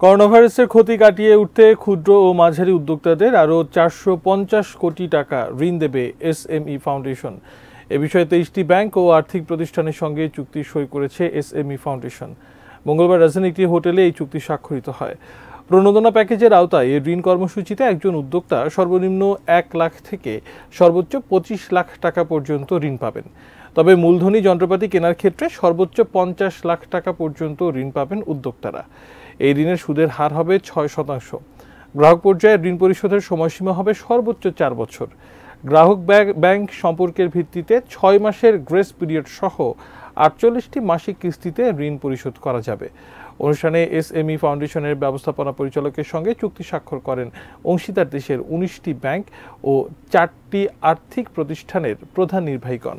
Corona ভাইরাসের ক্ষতি কাটিয়ে উঠতে ক্ষুদ্র ও মাঝারি উদ্যোক্তাদের আরও 450 কোটি টাকা ঋণ দেবে এসএমই ফাউন্ডেশন। এ বিষয়ে 23টি ব্যাংক ও আর্থিক প্রতিষ্ঠানের সঙ্গে চুক্তি সই করেছে এসএমই ফাউন্ডেশন। মঙ্গলবার রাজধানীর একটি হোটেলে এই চুক্তি স্বাক্ষরিত হয়। প্রণোদনা প্যাকেজের আওতায় এই ঋণ কর্মসূচিতে একজন উদ্যোক্তা সর্বনিম্ন 1 লাখ থেকে সর্বোচ্চ 25 লাখ টাকা পর্যন্ত ঋণ পাবেন। তবে মূলধনী যন্ত্রপাতি কেনার ক্ষেত্রে সর্বোচ্চ 50 লাখ টাকা পর্যন্ত ঋণ পাবেন উদ্যোক্তারা। এই ঋণের সুদের হার হবে 6%। গ্রাহক পর্যায়ে ঋণ পরিশোধের সময়সীমা হবে সর্বোচ্চ 4 বছর। গ্রাহক ব্যাংক সম্পর্কের ভিত্তিতে 6 মাসের গ্রেস পিরিয়ড সহ 48টি মাসিক কিস্তিতে ঋণ পরিশোধ করা যাবে। অনুষ্ঠানে এসএমই ফাউন্ডেশনের ব্যবস্থাপনা পরিচালকের সঙ্গে চুক্তি স্বাক্ষর করেন অংশীদার দেশের 19টি ব্যাংক ও 4টি আর্থিক প্রতিষ্ঠানের প্রধান নির্বাহীগণ।